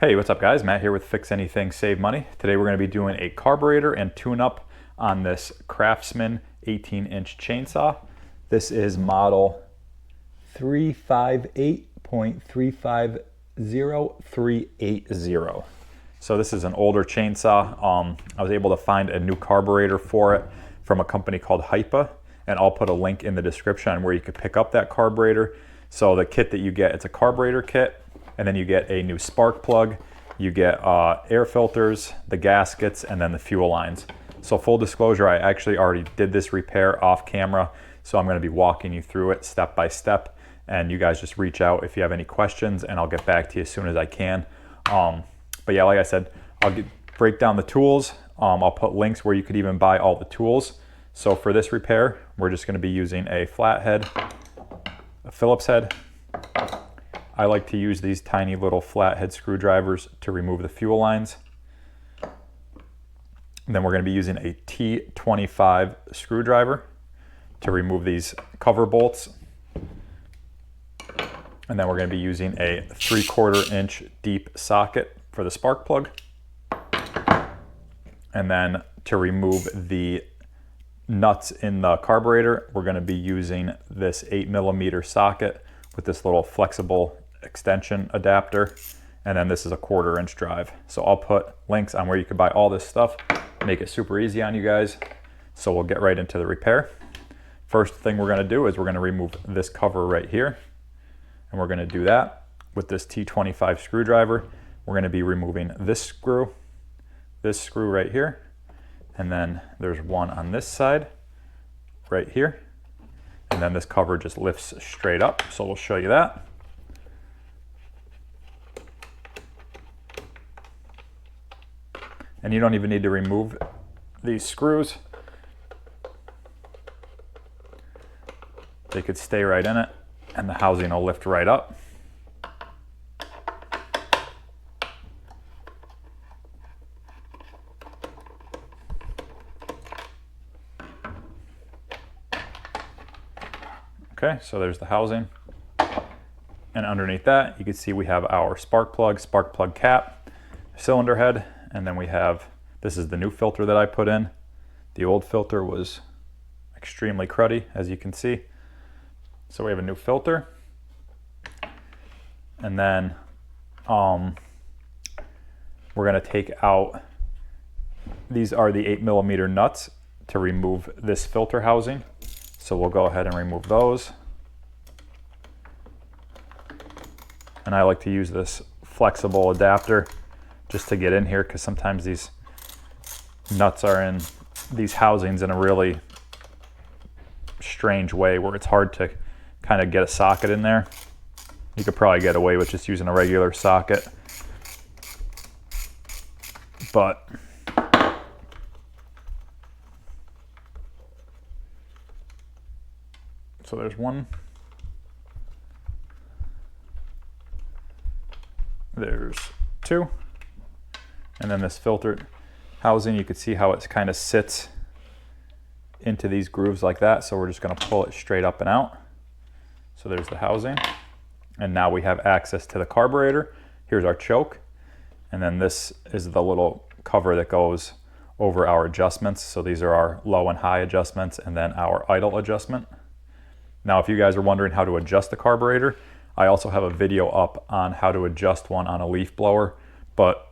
Hey, what's up guys? Matt here with Fix Anything, Save Money. Today we're going to be doing a carburetor and tune-up on this Craftsman 18-inch chainsaw. This is model 358.350380. So this is an older chainsaw. I was able to find a new carburetor for it from a company called Hypa, and I'll put a link in the description on where you could pick up that carburetor. So the kit that you get, it's a carburetor kit, and then you get a new spark plug, you get air filters, the gaskets, and then the fuel lines. So full disclosure, I actually already did this repair off camera, so I'm going to be walking you through it step by step, and you guys just reach out if you have any questions, and I'll get back to you as soon as I can. But yeah, like I said, I'll break down the tools. I'll put links where you could even buy all the tools. So for this repair, we're just going to be using a flathead, a Phillips head. I like to use these tiny little flathead screwdrivers to remove the fuel lines. And then we're going to be using a T25 screwdriver to remove these cover bolts. And then we're going to be using a 3/4 inch deep socket for the spark plug. And then to remove the nuts in the carburetor, we're going to be using this 8mm socket with this little flexible extension adapter, and then this is a 1/4 inch drive. So I'll put links on where you can buy all this stuff, make it super easy on you guys. So we'll get right into the repair. First thing we're going to do is we're going to remove this cover right here, and we're going to do that with this T25 screwdriver. We're going to be removing this screw right here, and then there's one on this side right here, and then this cover just lifts straight up, so we'll show you that. And you don't even need to remove these screws. They could stay right in it, and the housing will lift right up. Okay, so there's the housing. And underneath that, you can see we have our spark plug cap, cylinder head, and then we have, this is the new filter that I put in. The old filter was extremely cruddy, as you can see. So we have a new filter. And then we're gonna take out, these are the 8mm nuts to remove this filter housing. So we'll go ahead and remove those. And I like to use this flexible adapter just to get in here, because sometimes these nuts are in these housings in a really strange way where it's hard to kind of get a socket in there. You could probably get away with just using a regular socket, but so there's one, there's two, and then this filter housing, you can see how it kind of sits into these grooves like that. So we're just going to pull it straight up and out. So there's the housing, and now we have access to the carburetor. Here's our choke, and then this is the little cover that goes over our adjustments. So these are our low and high adjustments, and then our idle adjustment. Now, if you guys are wondering how to adjust the carburetor, I also have a video up on how to adjust one on a leaf blower, but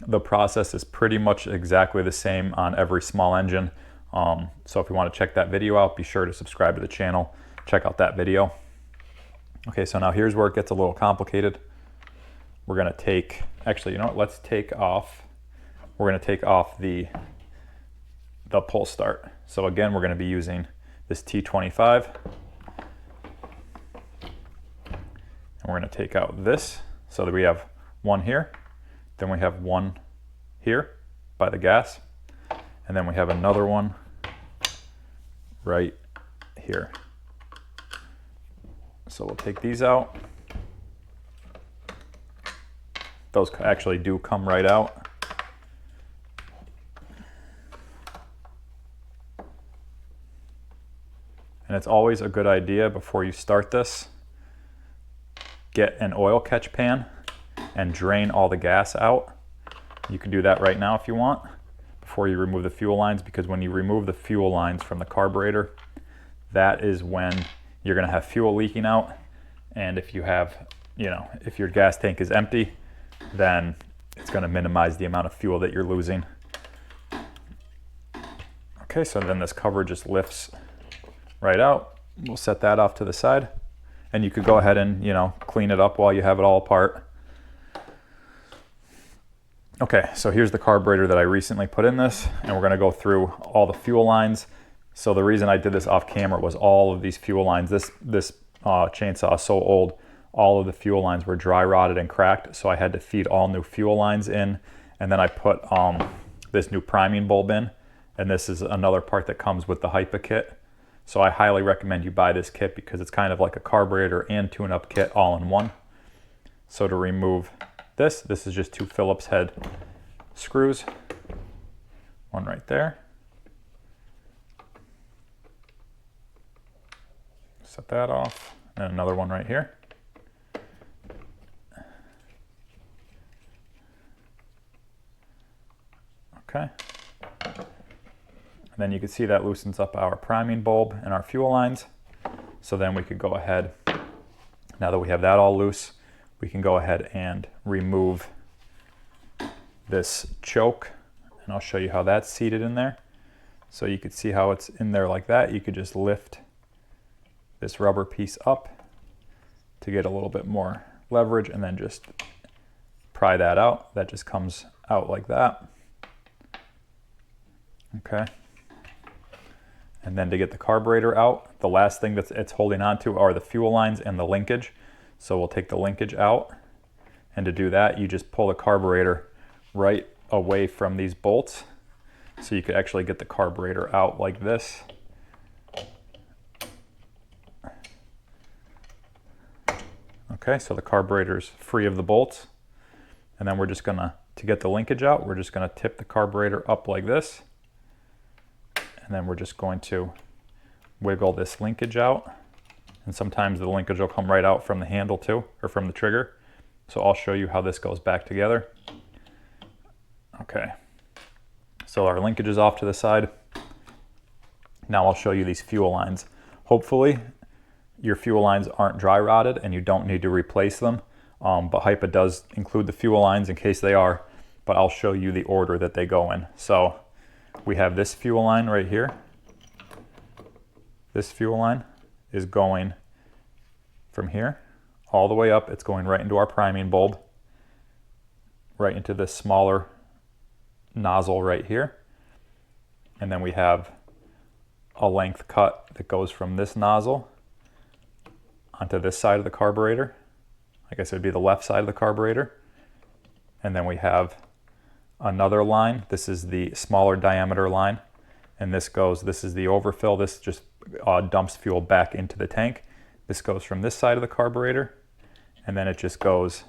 the process is pretty much exactly the same on every small engine. So if you want to check that video out, be sure to subscribe to the channel, check out that video. Okay, so now here's where it gets a little complicated. We're gonna take, actually, you know what, we're gonna take off the pull start. So again, we're gonna be using this T25. And we're going to take out this so that we have one here, then we have one here by the gas, and then we have another one right here. So we'll take these out. Those actually do come right out. And it's always a good idea before you start this, get an oil catch pan and drain all the gas out. You can do that right now if you want, before you remove the fuel lines, because when you remove the fuel lines from the carburetor, that is when you're going to have fuel leaking out. And if you have, if your gas tank is empty, then it's going to minimize the amount of fuel that you're losing. Okay, so then this cover just lifts right out. We'll set that off to the side, and you could go ahead and, clean it up while you have it all apart. Okay, so here's the carburetor that I recently put in this, and we're going to go through all the fuel lines. So the reason I did this off camera was all of these fuel lines. This chainsaw is so old, all of the fuel lines were dry rotted and cracked, so I had to feed all new fuel lines in, and then I put this new priming bulb in, and this is another part that comes with the Hypa kit. So I highly recommend you buy this kit because it's kind of like a carburetor and tune-up kit all in one. So to remove this is just 2 Phillips head screws, one right there. Set that off, and another one right here. Okay. And then you can see that loosens up our priming bulb and our fuel lines. So then we could go ahead, now that we have that all loose, we can go ahead and remove this choke, and I'll show you how that's seated in there. So you could see how it's in there like that. You could just lift this rubber piece up to get a little bit more leverage, and then just pry that out. That just comes out like that. Okay. And then to get the carburetor out, the last thing that it's holding on to are the fuel lines and the linkage. So we'll take the linkage out, and to do that, you just pull the carburetor right away from these bolts. So you could actually get the carburetor out like this. Okay, so the carburetor's free of the bolts. And then we're just gonna, to get the linkage out, we're just gonna tip the carburetor up like this. And then we're just going to wiggle this linkage out. And sometimes the linkage will come right out from the handle too, or from the trigger. So I'll show you how this goes back together. Okay, so our linkage is off to the side. Now I'll show you these fuel lines. Hopefully your fuel lines aren't dry rotted and you don't need to replace them. But Hypa does include the fuel lines in case they are, but I'll show you the order that they go in. So we have this fuel line right here. This fuel line is going from here all the way up. It's going right into our priming bulb, right into this smaller nozzle right here. And then we have a length cut that goes from this nozzle onto this side of the carburetor. I guess it would be the left side of the carburetor. And then we have another line. This is the smaller diameter line. And this is the overfill. This just dumps fuel back into the tank. This goes from this side of the carburetor, and then it just goes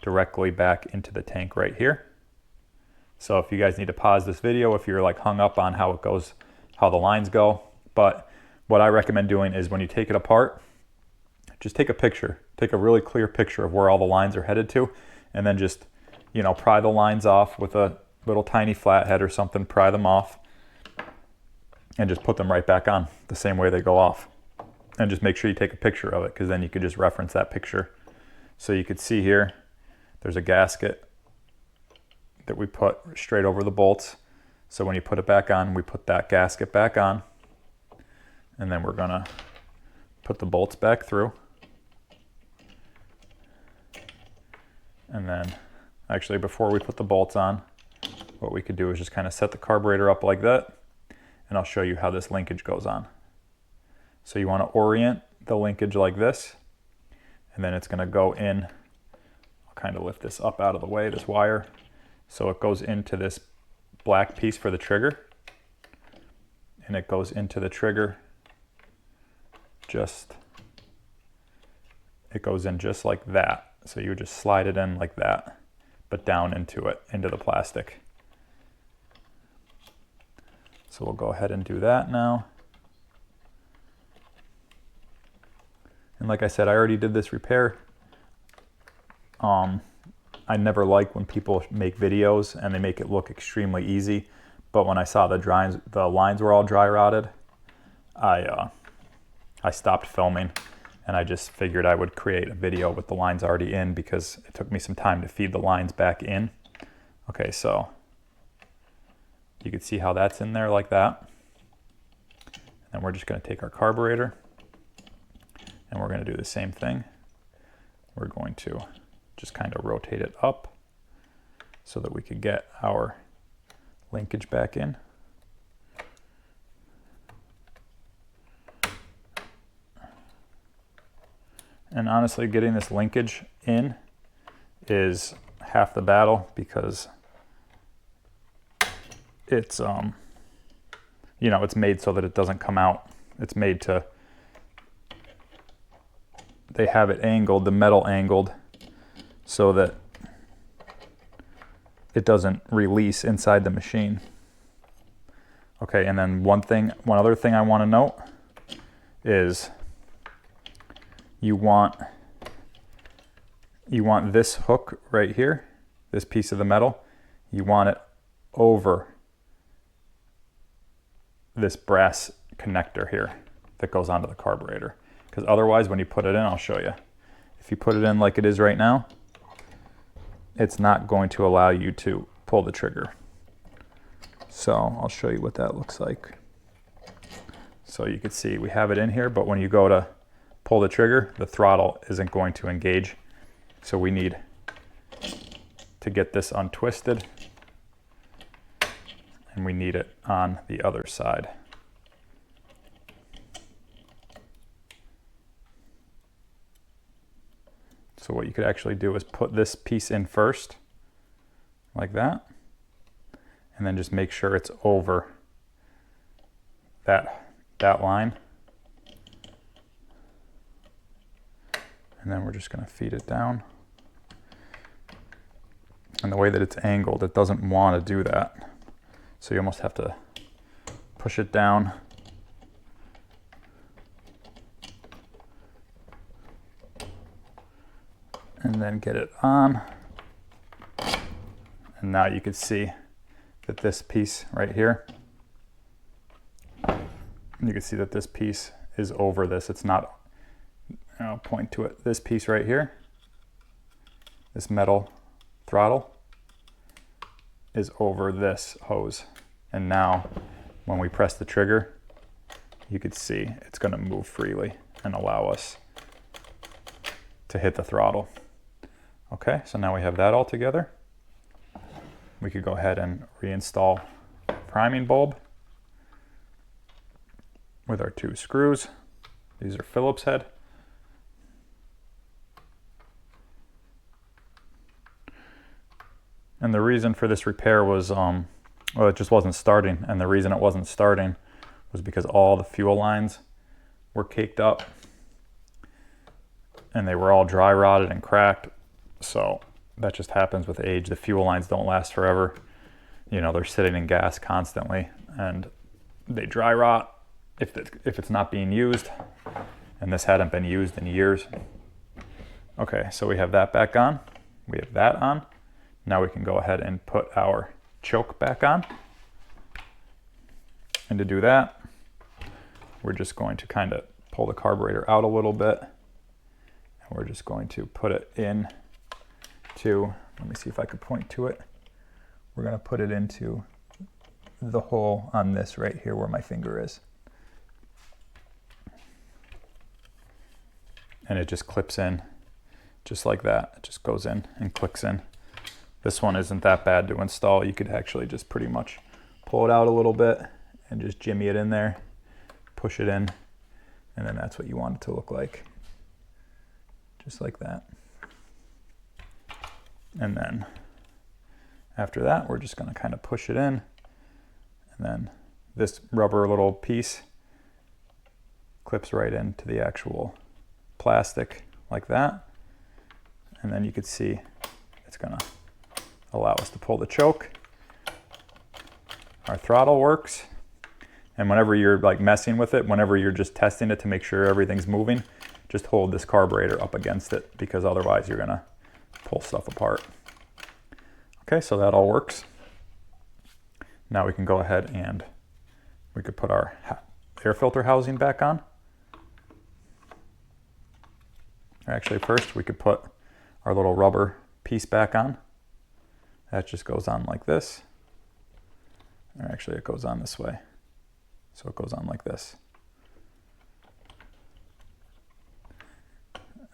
directly back into the tank right here. So if you guys need to pause this video, if you're like hung up on how it goes, how the lines go. But what I recommend doing is when you take it apart, just take a picture. Take a really clear picture of where all the lines are headed to, and then just, pry the lines off with a little tiny flathead or something, pry them off, and just put them right back on the same way they go off. And just make sure you take a picture of it, because then you could just reference that picture. So you could see here, there's a gasket that we put straight over the bolts. So when you put it back on, we put that gasket back on, and then we're gonna put the bolts back through. And then, actually before we put the bolts on, what we could do is just kind of set the carburetor up like that, and I'll show you how this linkage goes on. So you want to orient the linkage like this, and then it's going to go in. I'll kind of lift this up out of the way, this wire. So it goes into this black piece for the trigger, and it goes into the trigger it goes in just like that. So you would just slide it in like that, but down into it, into the plastic. So we'll go ahead and do that now. And like I said, I already did this repair I never like when people make videos and they make it look extremely easy, but when I saw the lines were all dry rotted, I stopped filming, and I just figured I would create a video with the lines already in because it took me some time to feed the lines back in. Okay, so you can see how that's in there like that. And we're just going to take our carburetor and we're going to do the same thing. We're going to just kind of rotate it up so that we could get our linkage back in. And honestly, getting this linkage in is half the battle because it's you know, it's made so that it doesn't come out. It's made to, they have it angled, the metal angled, so that it doesn't release inside the machine. Okay, and then one other thing I want to note is you want this hook right here, this piece of the metal, you want it over this brass connector here that goes onto the carburetor. Because otherwise, when you put it in, I'll show you. If you put it in like it is right now, it's not going to allow you to pull the trigger. So I'll show you what that looks like. So you can see we have it in here, but when you go to pull the trigger, the throttle isn't going to engage. So we need to get this untwisted, and we need it on the other side. So what you could actually do is put this piece in first, like that, and then just make sure it's over that line. And then we're just going to feed it down. And the way that it's angled, it doesn't want to do that. So you almost have to push it down. And then get it on. And now you can see that this piece right here, you can see that this piece is over this. It's not, I'll point to it. This piece right here, this metal throttle, is over this hose. And now when we press the trigger, you can see it's going to move freely and allow us to hit the throttle. Okay, so now we have that all together. We could go ahead and reinstall a priming bulb with our 2 screws. These are Phillips head. And the reason for this repair was, well, it just wasn't starting. And the reason it wasn't starting was because all the fuel lines were caked up and they were all dry rotted and cracked. So that just happens with age. The fuel lines don't last forever. You know, they're sitting in gas constantly and they dry rot if it's not being used. And this hadn't been used in years. Okay, so we have that back on. We have that on. Now we can go ahead and put our choke back on. And to do that, we're just going to kind of pull the carburetor out a little bit. And we're just going to put it in to, let me see if I could point to it. We're going to put it into the hole on this right here where my finger is. And it just clips in just like that. It just goes in and clicks in. This one isn't that bad to install. You could actually just pretty much pull it out a little bit and just jimmy it in there, push it in, and then that's what you want it to look like. Just like that. And then after that, we're just going to kind of push it in. And then this rubber little piece clips right into the actual plastic like that. And then you can see it's going to allow us to pull the choke. Our throttle works. And whenever you're like messing with it, whenever you're just testing it to make sure everything's moving, just hold this carburetor up against it because otherwise you're going to pull stuff apart. Okay, so that all works. Now we can go ahead and we could put our air filter housing back on. Or actually, first we could put our little rubber piece back on. That just goes on like this. Or actually, it goes on this way. So it goes on like this.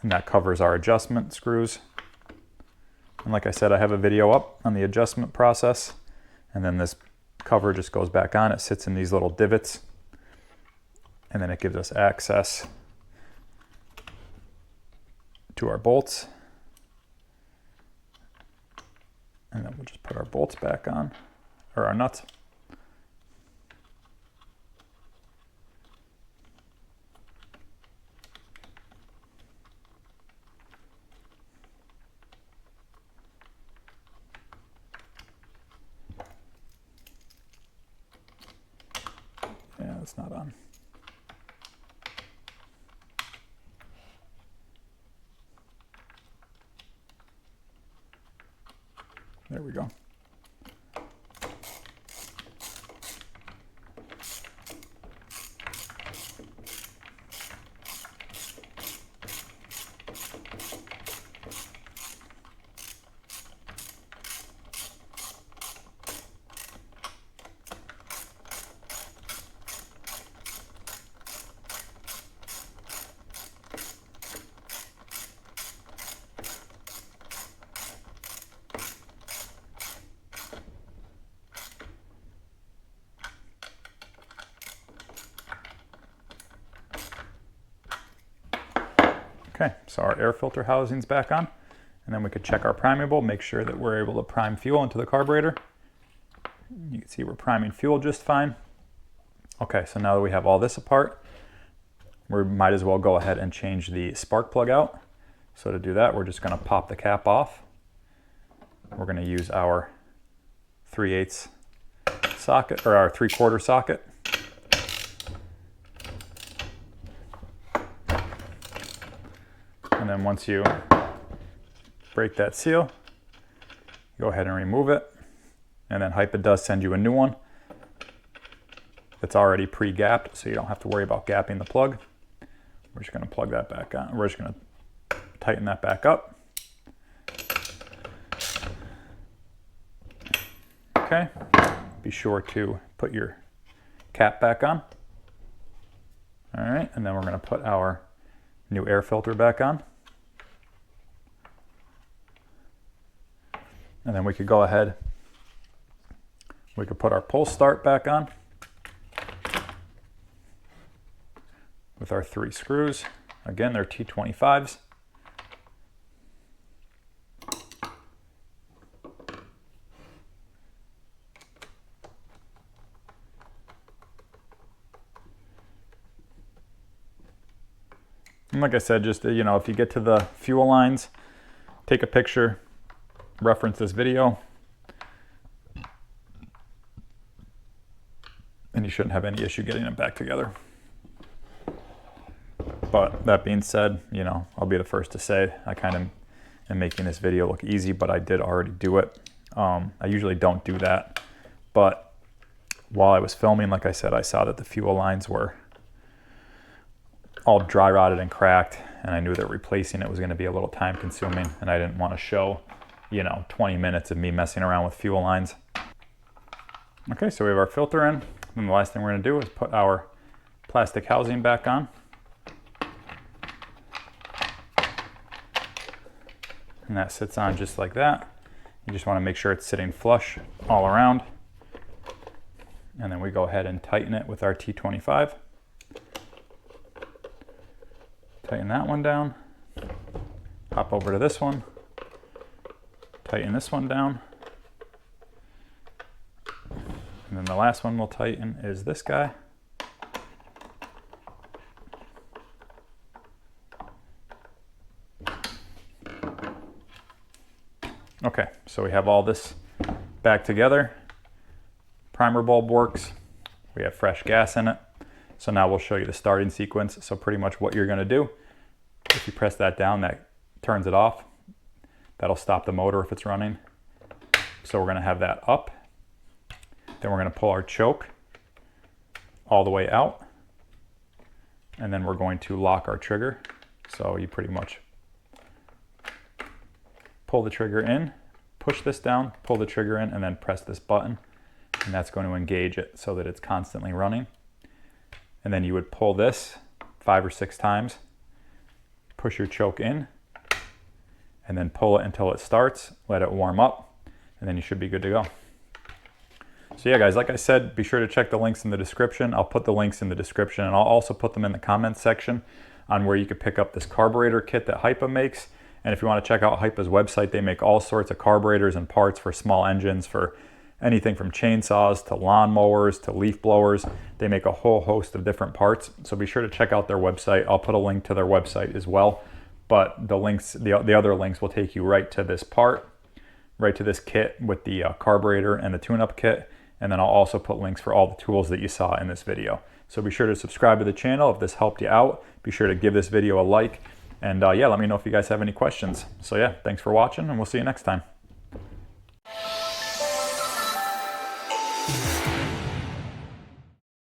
And that covers our adjustment screws. And like I said, I have a video up on the adjustment process. And then this cover just goes back on. It sits in these little divots. And then it gives us access to our bolts. And then we'll just put our bolts back on, or our nuts. Yeah, it's not on. There we go. Okay, so our air filter housing's back on, and then we could check our primable, make sure that we're able to prime fuel into the carburetor. You can see we're priming fuel just fine. Okay, so now that we have all this apart, we might as well go ahead and change the spark plug out. So to do that, we're just gonna pop the cap off. We're gonna use our 3/8 socket, or our 3/4 socket. And then once you break that seal, go ahead and remove it. And then Hypa does send you a new one that's already pre-gapped, so you don't have to worry about gapping the plug. We're just gonna plug that back on. We're just gonna tighten that back up. Okay, be sure to put your cap back on. All right, and then we're gonna put our new air filter back on. And then we could go ahead, we could put our pull start back on with our 3 screws. Again, they're T25s. And like I said, just, you know, if you get to the fuel lines, take a picture, reference this video, and you shouldn't have any issue getting them back together. But that being said, you know, I'll be the first to say I kind of am making this video look easy, but I did already do it. I usually don't do that, but while I was filming, like I said, I saw that the fuel lines were all dry rotted and cracked, and I knew that replacing it was going to be a little time consuming, and I didn't want to show, you know, 20 minutes of me messing around with fuel lines. Okay, so we have our filter in, and the last thing we're going to do is put our plastic housing back on. And that sits on just like that. You just want to make sure it's sitting flush all around. And then we go ahead and tighten it with our T25. Tighten that one down. Hop over to this one. Tighten this one down. And then the last one we'll tighten is this guy. Okay, so we have all this back together. Primer bulb works. We have fresh gas in it. So now we'll show you the starting sequence. So pretty much what you're gonna do, if you press that down, that turns it off. That'll stop the motor if it's running. So we're going to have that up. Then we're going to pull our choke all the way out. And then we're going to lock our trigger. So you pretty much pull the trigger in, push this down, pull the trigger in, and then press this button. And that's going to engage it so that it's constantly running. And then you would pull this 5 or 6 times, push your choke in, and then pull it until it starts, let it warm up, and then you should be good to go. So yeah guys, like I said, be sure to check the links in the description. I'll put the links in the description, and I'll also put them in the comments section on where you could pick up this carburetor kit that Hypa makes. And if you want to check out Hypa's website, they make all sorts of carburetors and parts for small engines, for anything from chainsaws to lawnmowers to leaf blowers. They make a whole host of different parts. So be sure to check out their website. I'll put a link to their website as well. But the links, the other links will take you right to this part, right to this kit with the carburetor and the tune-up kit. And then I'll also put links for all the tools that you saw in this video. So be sure to subscribe to the channel if this helped you out. Be sure to give this video a like. And yeah, let me know if you guys have any questions. So yeah, thanks for watching, and we'll see you next time.